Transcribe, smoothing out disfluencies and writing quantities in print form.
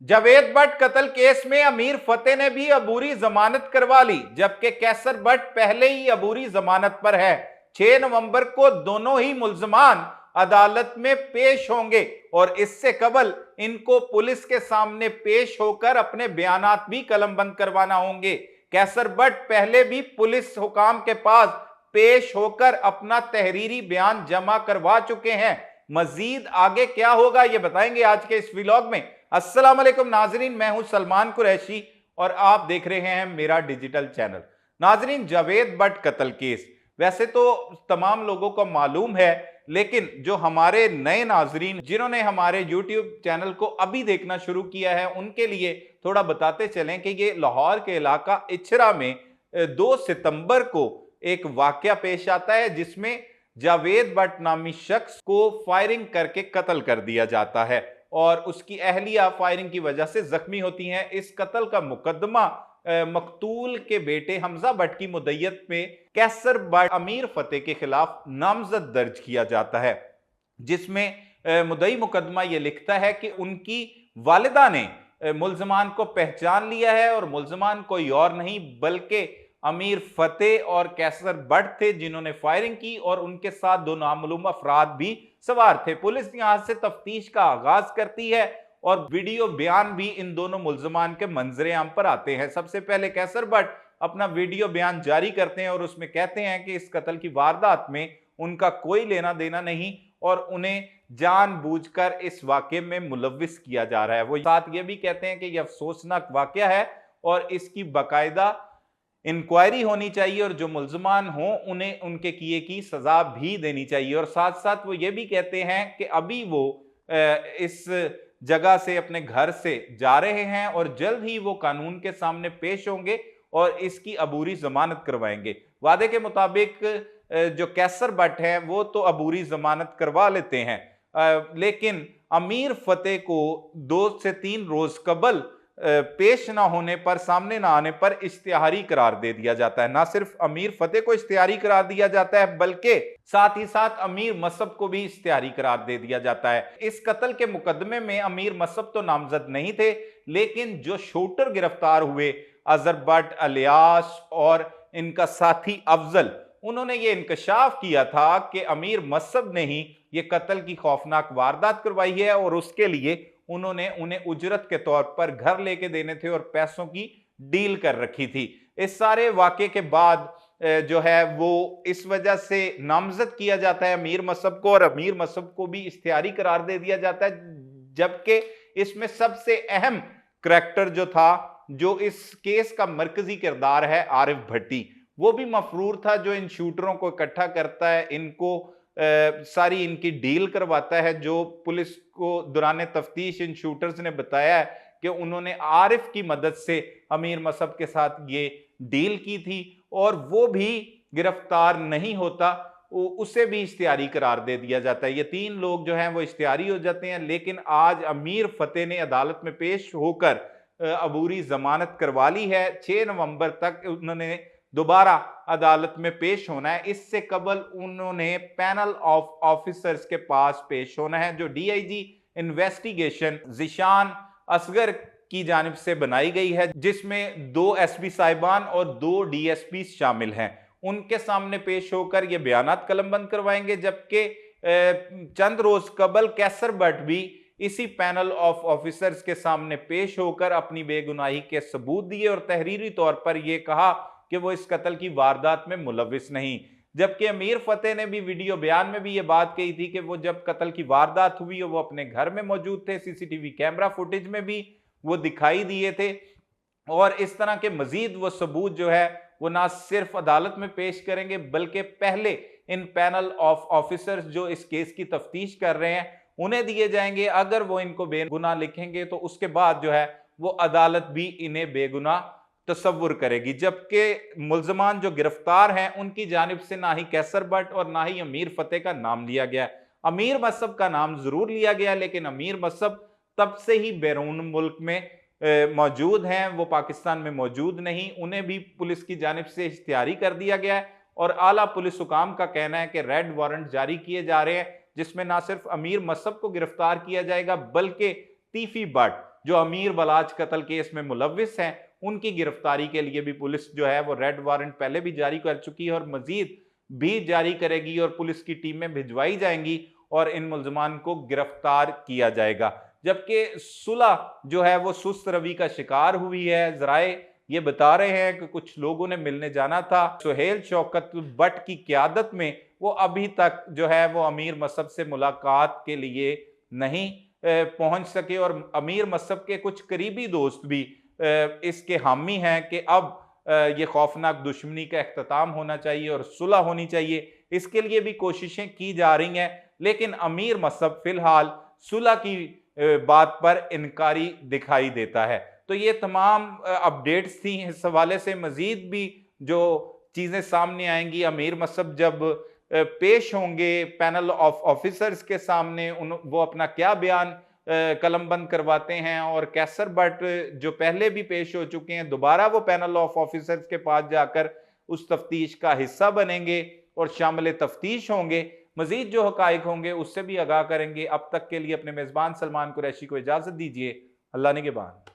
जावेद भट्ट कत्ल केस में अमीर फतेह ने भी अबूरी जमानत करवा ली, जबकि कैसर भट्ट पहले ही अबूरी जमानत पर है। 6 नवंबर को दोनों ही मुल्जमान अदालत में पेश होंगे और इससे कबल इनको पुलिस के सामने पेश होकर अपने बयानात भी कलमबंद करवाना होंगे। कैसर भट्ट पहले भी पुलिस हुकाम के पास पेश होकर अपना तहरीरी बयान जमा करवा चुके हैं। मजीद आगे क्या होगा ये बताएंगे आज के इस व्लॉग में। अस्सलाम वालेकुम नाजरीन, मैं हूं सलमान कुरैशी और आप देख रहे हैं मेरा डिजिटल चैनल। नाजरीन, जावेद भट्ट कत्ल केस वैसे तो तमाम लोगों को मालूम है, लेकिन जो हमारे नए नाजरीन जिन्होंने हमारे यूट्यूब चैनल को अभी देखना शुरू किया है उनके लिए थोड़ा बताते चलें कि ये लाहौर के इलाका इचरा में 2 सितंबर को एक वाकया पेश आता है जिसमें जावेद भट्ट नामी शख्स को फायरिंग करके कत्ल कर दिया जाता है और उसकी अहलिया फायरिंग की वजह से जख्मी होती हैं। इस कत्ल का मुकदमा मकतूल के बेटे हमजा भट्ट की मुद्दत में कैसर भट्ट अमीर फतेह के खिलाफ नामजद दर्ज किया जाता है, जिसमें मुद्दई मुकदमा यह लिखता है कि उनकी वालिदा ने मुल्जमान को पहचान लिया है और मुल्जमान कोई और नहीं बल्कि अमीर फतेह और कैसर भट्ट थे जिन्होंने फायरिंग की और उनके साथ 2 नामालूम अफराद भी सवार थे। पुलिस यहां से तफ्तीश का आगाज करती है और वीडियो बयान भी इन दोनों मुल्जमान के मंजरे आम पर आते हैं। सबसे पहले कैसर भट्ट अपना वीडियो बयान जारी करते हैं और उसमें कहते हैं कि इस कत्ल की वारदात में उनका कोई लेना देना नहीं और उन्हें जानबूझकर इस वाकये में मुलव्विस किया जा रहा है। वो साथ ये भी कहते हैं कि यह अफसोसनाक वाकया है और इसकी बाकायदा इंक्वायरी होनी चाहिए और जो मुल्जमान हों उन्हें उनके किए की सजा भी देनी चाहिए। और साथ साथ वो ये भी कहते हैं कि अभी वो इस जगह से अपने घर से जा रहे हैं और जल्द ही वो कानून के सामने पेश होंगे और इसकी अबूरी जमानत करवाएंगे। वादे के मुताबिक जो कैसर भट्ट है वो तो अबूरी जमानत करवा लेते हैं, लेकिन अमीर फतेह को 2 से 3 रोज कबल पेश ना होने पर, सामने ना आने पर इश्तिहारी करार दे दिया जाता है। ना सिर्फ अमीर फतेह को इश्तिहारी करार दिया जाता है बल्कि साथ ही साथ अमीर मसब को भी इश्तिहारी करार दे दिया जाता है। इस कत्ल के मुकदमे में अमीर मसब तो नामजद नहीं थे, लेकिन जो शूटर गिरफ्तार हुए अजहर भट्ट, अलियास और इनका साथी अफजल, उन्होंने ये इंकशाफ किया था कि अमीर मसब ने ही ये कत्ल की खौफनाक वारदात करवाई है और उसके लिए उन्होंने उन्हें उजरत के तौर पर घर लेके देने थे और पैसों की डील कर रखी थी। इस सारे वाकये के बाद जो है वो इस वजह से नामजद किया जाता है अमीर मसब को और अमीर मसब को भी इख्तियारी करार दे दिया जाता है। जबकि इसमें सबसे अहम करैक्टर जो था, जो इस केस का मरकजी किरदार है, आरिफ भट्टी, वो भी मफरूर था जो इन शूटरों को इकट्ठा करता है, इनको सारी इनकी डील करवाता है। जो पुलिस को दौरान तफ्तीश इन शूटर्स ने बताया है कि उन्होंने आरिफ की मदद से अमीर मसब के साथ ये डील की थी और वो भी गिरफ्तार नहीं होता, उसे भी इश्तिहारी करार दे दिया जाता है। ये 3 लोग जो हैं वो इश्तिहारी हो जाते हैं, लेकिन आज अमीर फतेह ने अदालत में पेश होकर अबूरी जमानत करवा ली है। 6 नवंबर तक उन्होंने दोबारा अदालत में पेश होना है। इससे कबल उन्होंने पैनल ऑफ ऑफिसर्स के पास पेश होना है जो डीआईजी इन्वेस्टिगेशन जिशान असगर की जानिब से बनाई गई है, जिसमें 2 एसपी साहिबान और 2 डीएसपी शामिल हैं। उनके सामने पेश होकर ये बयानात कलमबंद करवाएंगे। जबकि चंद रोज कबल कैसर भट्ट भी इसी पैनल ऑफ ऑफिसर्स के सामने पेश होकर अपनी बेगुनाही के सबूत दिए और तहरीरी तौर पर यह कहा कि वो इस कत्ल की वारदात में मुलविस नहीं। जबकि अमीर फतेह ने भी वीडियो बयान में भी ये बात कही थी कि वो जब कत्ल की वारदात हुई वो अपने घर में मौजूद थे, सीसीटीवी कैमरा फुटेज में भी वो दिखाई दिए थे और इस तरह के मजीद वो सबूत जो है वो ना सिर्फ अदालत में पेश करेंगे बल्कि पहले इन पैनल ऑफ ऑफिसर्स जो इस केस की तफ्तीश कर रहे हैं उन्हें दिए जाएंगे। अगर वो इनको बेगुनाह लिखेंगे तो उसके बाद जो है वो अदालत भी इन्हें बेगुनाह तस्वुर करेगी। जबकि मुल्जमान जो गिरफ्तार हैं उनकी जानिब से ना ही कैसर भट्ट और ना ही अमीर फतेह का नाम लिया गया। अमीर मसब का नाम जरूर लिया गया, लेकिन अमीर मसब तब से ही बैरून मुल्क में मौजूद हैं, वो पाकिस्तान में मौजूद नहीं। उन्हें भी पुलिस की जानिब से इख्तियारी कर दिया गया है और आला पुलिस हुकाम का कहना है कि रेड वारंट जारी किए जा रहे हैं जिसमें ना सिर्फ अमीर मसब को गिरफ्तार किया जाएगा बल्कि तीफी भट्ट जो अमीर बलाच कत्ल केस में मुलविस हैं, उनकी गिरफ्तारी के लिए भी पुलिस जो है वो रेड वारंट पहले भी जारी कर चुकी है और मजीद भी जारी करेगी और पुलिस की टीमें भिजवाई जाएंगी और इन मुल्जमान को गिरफ्तार किया जाएगा। जबकि सुलह जो है वो सुस्त रवि का शिकार हुई है। जराए ये बता रहे हैं कि कुछ लोगों ने मिलने जाना था, सुहेल शौकत बट की क़यादत में, वो अभी तक जो है वो अमीर मसहब से मुलाकात के लिए नहीं पहुंच सके और अमीर मसहब के कुछ करीबी दोस्त भी इसके हामी हैं कि अब ये खौफनाक दुश्मनी का इख्तिताम होना चाहिए और सुलह होनी चाहिए। इसके लिए भी कोशिशें की जा रही हैं, लेकिन अमीर मसहब फिलहाल सुलह की बात पर इनकारी दिखाई देता है। तो ये तमाम अपडेट्स थी। इस हवाले से मजीद भी जो चीज़ें सामने आएंगी, अमीर मसहब जब पेश होंगे पैनल ऑफ ऑफिसर्स के सामने, वो अपना क्या बयान कलमबंद करवाते हैं, और कैसर बट जो पहले भी पेश हो चुके हैं दोबारा वो पैनल ऑफ ऑफिसर्स के पास जाकर उस तफ्तीश का हिस्सा बनेंगे और शामिल तफ्तीश होंगे। मजीद जो हकाइक होंगे उससे भी आगाह करेंगे। अब तक के लिए अपने मेज़बान सलमान कुरैशी को इजाज़त दीजिए। अल्लाह निगहबान।